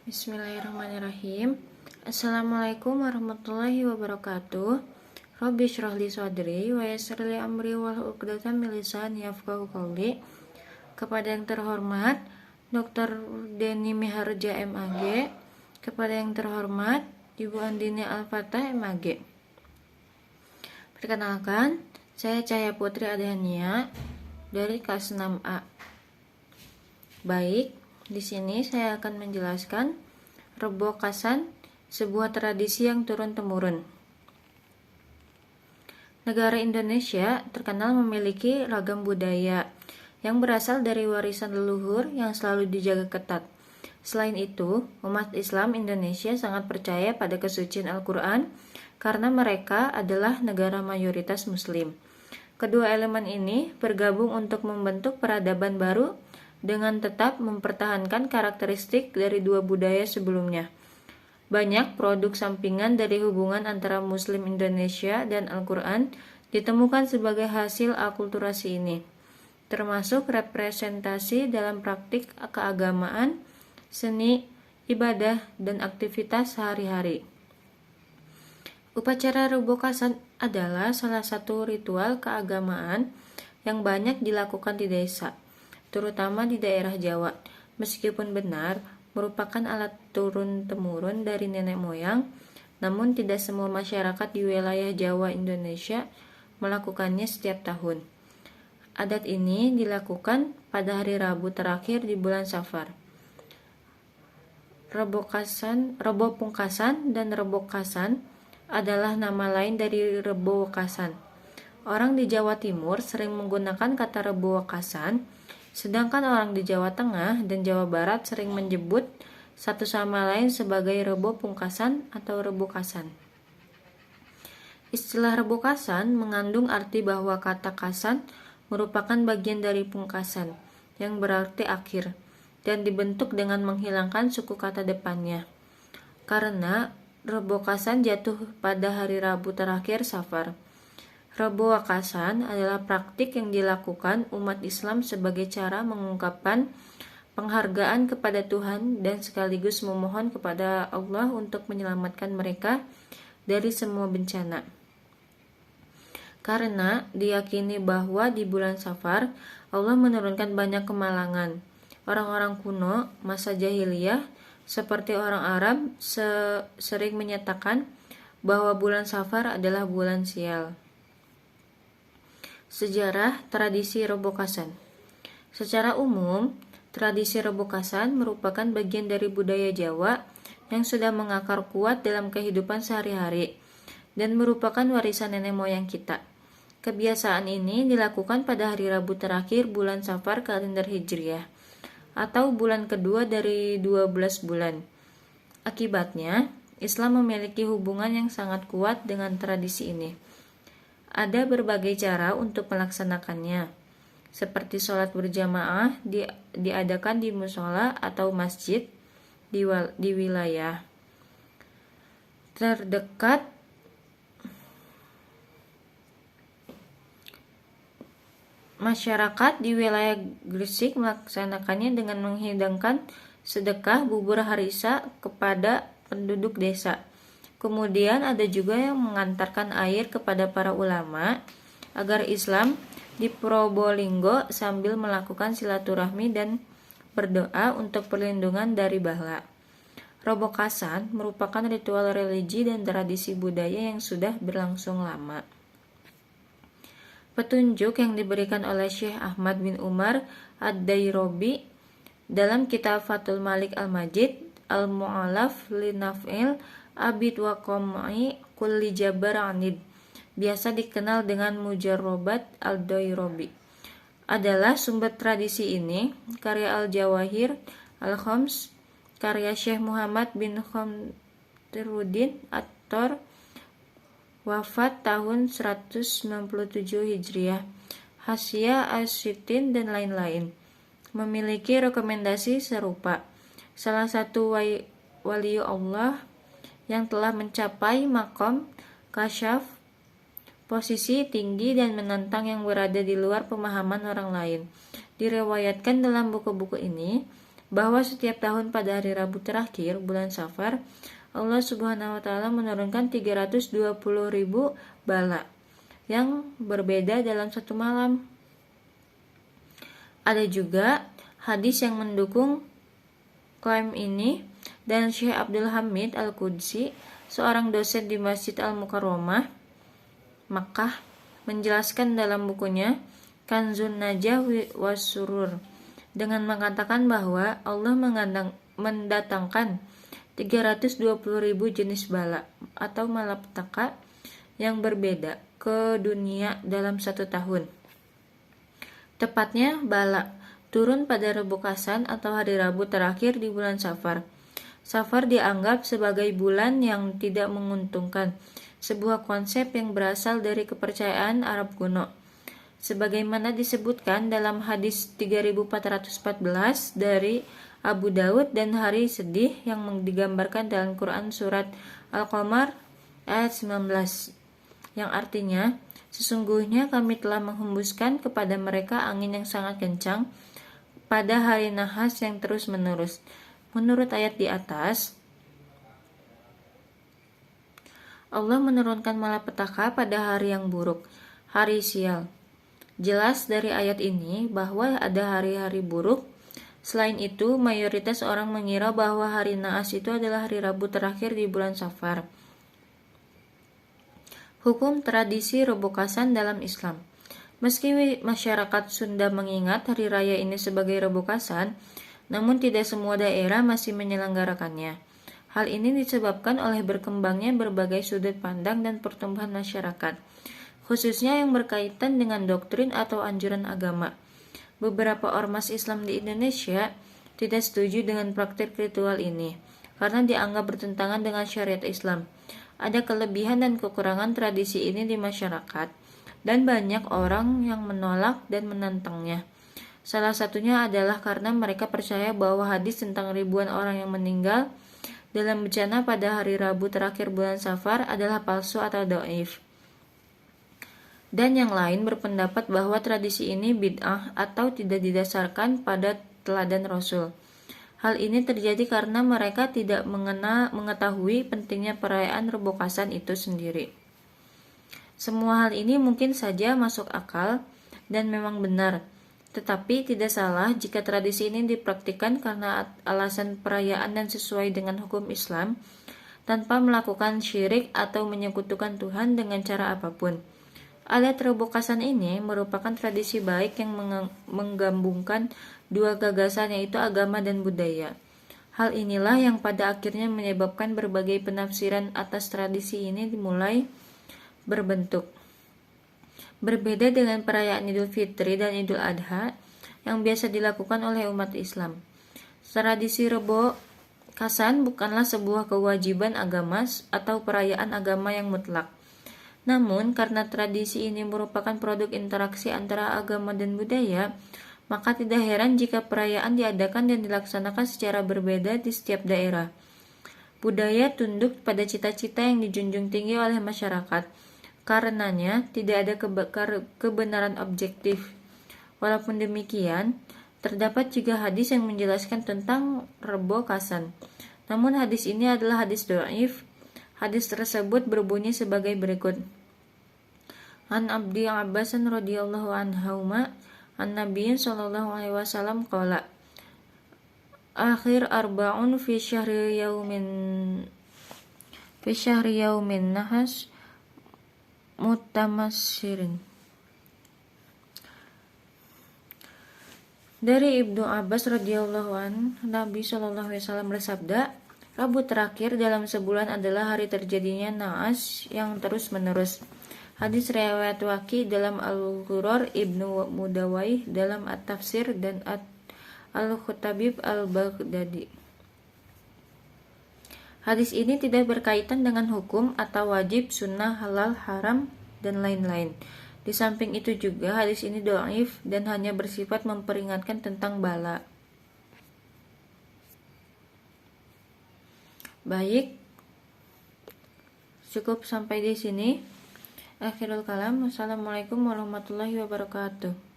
Bismillahirrahmanirrahim. Assalamualaikum warahmatullahi wabarakatuh. Rabbi shrah li sadri wa yassir li amri wahlul 'uqdatam min lisani yafqahu qawli. Kepada yang terhormat Dr. Denny Miharja MAG, kepada yang terhormat Ibu Andini Al-Fatah MAG. Perkenalkan, saya Cahya Putri Adhania dari kelas 6A. Baik, di sini saya akan menjelaskan Rebokasan, sebuah tradisi yang turun-temurun. Negara Indonesia terkenal memiliki ragam budaya yang berasal dari warisan leluhur yang selalu dijaga ketat. Selain itu, umat Islam Indonesia sangat percaya pada kesucian Al-Quran karena mereka adalah negara mayoritas Muslim. Kedua elemen ini bergabung untuk membentuk peradaban baru dengan tetap mempertahankan karakteristik dari dua budaya sebelumnya. Banyak produk sampingan dari hubungan antara Muslim Indonesia dan Al-Quran ditemukan sebagai hasil akulturasi ini, termasuk representasi dalam praktik keagamaan, seni, ibadah, dan aktivitas sehari-hari. Upacara Rebokasan adalah salah satu ritual keagamaan yang banyak dilakukan di desa, terutama di daerah Jawa. Meskipun benar merupakan alat turun-temurun dari nenek moyang, namun tidak semua masyarakat di wilayah Jawa Indonesia melakukannya setiap tahun. Adat ini dilakukan pada hari Rabu terakhir di bulan Safar. Rebo Pungkasan dan Rebokasan adalah nama lain dari Rebokasan. Orang di Jawa Timur sering menggunakan kata Rebokasan, sedangkan orang di Jawa Tengah dan Jawa Barat sering menyebut satu sama lain sebagai Rebo Pungkasan atau Rebokasan. Istilah Rebokasan mengandung arti bahwa kata kasan merupakan bagian dari pungkasan, yang berarti akhir, dan dibentuk dengan menghilangkan suku kata depannya. Karena Rebokasan jatuh pada hari Rabu terakhir Safar. Rebokasan adalah praktik yang dilakukan umat Islam sebagai cara mengungkapkan penghargaan kepada Tuhan dan sekaligus memohon kepada Allah untuk menyelamatkan mereka dari semua bencana. Karena diyakini bahwa di bulan Safar Allah menurunkan banyak kemalangan. Orang-orang kuno masa jahiliyah seperti orang Arab sering menyatakan bahwa bulan Safar adalah bulan sial. Sejarah tradisi Rebokasan. Secara umum, tradisi Rebokasan merupakan bagian dari budaya Jawa yang sudah mengakar kuat dalam kehidupan sehari-hari dan merupakan warisan nenek moyang kita. Kebiasaan ini dilakukan pada hari Rabu terakhir bulan Safar kalender Hijriah atau bulan kedua dari 12 bulan. Akibatnya, Islam memiliki hubungan yang sangat kuat dengan tradisi ini. Ada berbagai cara untuk melaksanakannya, seperti sholat berjamaah diadakan di musola atau masjid di wilayah terdekat. Masyarakat di wilayah Gresik melaksanakannya dengan menghidangkan sedekah bubur harisa kepada penduduk desa. Kemudian ada juga yang mengantarkan air kepada para ulama agar Islam di Probolinggo sambil melakukan silaturahmi dan berdoa untuk perlindungan dari bala. Rebokasan merupakan ritual religi dan tradisi budaya yang sudah berlangsung lama. Petunjuk yang diberikan oleh Syekh Ahmad bin Umar Ad-Dairobi dalam kitab Fathul Malik Al-Majid Al-Mu'allaf li Naf'il Abid wa Qom'i Kulli Jabar Anid, biasa dikenal dengan Mujarrobat Al-Dairobi, adalah sumber tradisi ini. Karya Al-Jawahir Al-Khoms, karya Syekh Muhammad bin Khomtiruddin At-Tor, wafat tahun 197 Hijriah, Hasyiah As-Sittin, dan lain-lain, memiliki rekomendasi serupa. Salah satu wali Allah yang telah mencapai makom kasyaf, posisi tinggi dan menantang yang berada di luar pemahaman orang lain. Diriwayatkan dalam buku-buku ini bahwa setiap tahun pada hari Rabu terakhir bulan Safar, Allah Subhanahu wa taala menurunkan 320.000 bala yang berbeda dalam satu malam. Ada juga hadis yang mendukung klaim ini, dan Syekh Abdul Hamid Al-Qudsi, seorang dosen di Masjid Al-Mukarramah, Makkah, menjelaskan dalam bukunya Kanzun Najah was Surur dengan mengatakan bahwa Allah mendatangkan 320.000 jenis bala atau malapetaka yang berbeda ke dunia dalam satu tahun. Tepatnya, bala turun pada Rebo Kasan atau hari Rabu terakhir di bulan Safar. Safar dianggap sebagai bulan yang tidak menguntungkan, sebuah konsep yang berasal dari kepercayaan Arab kuno. Sebagaimana disebutkan dalam hadis 3414 dari Abu Daud dan hari sedih yang digambarkan dalam Quran surat Al-Qamar ayat 19, yang artinya, sesungguhnya kami telah menghembuskan kepada mereka angin yang sangat kencang pada hari nahas yang terus-menerus. Menurut ayat di atas, Allah menurunkan malapetaka pada hari yang buruk, hari sial. Jelas dari ayat ini bahwa ada hari-hari buruk. Selain itu, mayoritas orang mengira bahwa hari naas itu adalah hari Rabu terakhir di bulan Safar. Hukum tradisi Rebo Kasan dalam Islam. Meski masyarakat Sunda mengingat hari raya ini sebagai Rebo Kasan, namun tidak semua daerah masih menyelenggarakannya. Hal ini disebabkan oleh berkembangnya berbagai sudut pandang dan pertumbuhan masyarakat, khususnya yang berkaitan dengan doktrin atau anjuran agama. Beberapa ormas Islam di Indonesia tidak setuju dengan praktik ritual ini karena dianggap bertentangan dengan syariat Islam. Ada kelebihan dan kekurangan tradisi ini di masyarakat, dan banyak orang yang menolak dan menentangnya. Salah satunya adalah karena mereka percaya bahwa hadis tentang ribuan orang yang meninggal dalam bencana pada hari Rabu terakhir bulan Safar adalah palsu atau dhaif. Dan yang lain berpendapat bahwa tradisi ini bid'ah atau tidak didasarkan pada teladan Rasul. Hal ini terjadi karena mereka tidak mengetahui pentingnya perayaan Rebo Kasan itu sendiri. Semua hal ini mungkin saja masuk akal dan memang benar, tetapi tidak salah jika tradisi ini dipraktikkan karena alasan perayaan dan sesuai dengan hukum Islam, tanpa melakukan syirik atau menyekutukan Tuhan dengan cara apapun. Adat Rebo Kasan ini merupakan tradisi baik yang menggabungkan dua gagasan, yaitu agama dan budaya. Hal inilah yang pada akhirnya menyebabkan berbagai penafsiran atas tradisi ini dimulai berbentuk. Berbeda dengan perayaan Idul Fitri dan Idul Adha yang biasa dilakukan oleh umat Islam. Tradisi Rebo Kasan bukanlah sebuah kewajiban agama atau perayaan agama yang mutlak. Namun, karena tradisi ini merupakan produk interaksi antara agama dan budaya, maka tidak heran jika perayaan diadakan dan dilaksanakan secara berbeda di setiap daerah. Budaya tunduk pada cita-cita yang dijunjung tinggi oleh masyarakat. Karenanya, tidak ada kebenaran objektif. Walaupun demikian, terdapat juga hadis yang menjelaskan tentang Rebo Kasan. Namun hadis ini adalah hadis dhaif. Hadis tersebut berbunyi sebagai berikut. An Abdi Abbasan radhiyallahu anhuma an Nabiyyin sallallahu alaihi wasallam qala akhir arba'un fi syahri yaumin nahas mutamassirin. Dari Ibnu Abbas radhiyallahu an, Nabi sallallahu alaihi wasallam bersabda, Rabu terakhir dalam sebulan adalah hari terjadinya naas yang terus-menerus. Hadis riwayat Waqi dalam Al-Ghurrar, Ibnu Mudawayh dalam At-Tafsir, dan Al-Khutabib Al-Baghdadi. Hadis ini tidak berkaitan dengan hukum atau wajib, sunnah, halal, haram, dan lain-lain. Di samping itu juga hadis ini dhaif dan hanya bersifat memperingatkan tentang bala. Baik, cukup sampai di sini. Akhirul kalam. Wassalamualaikum warahmatullahi wabarakatuh.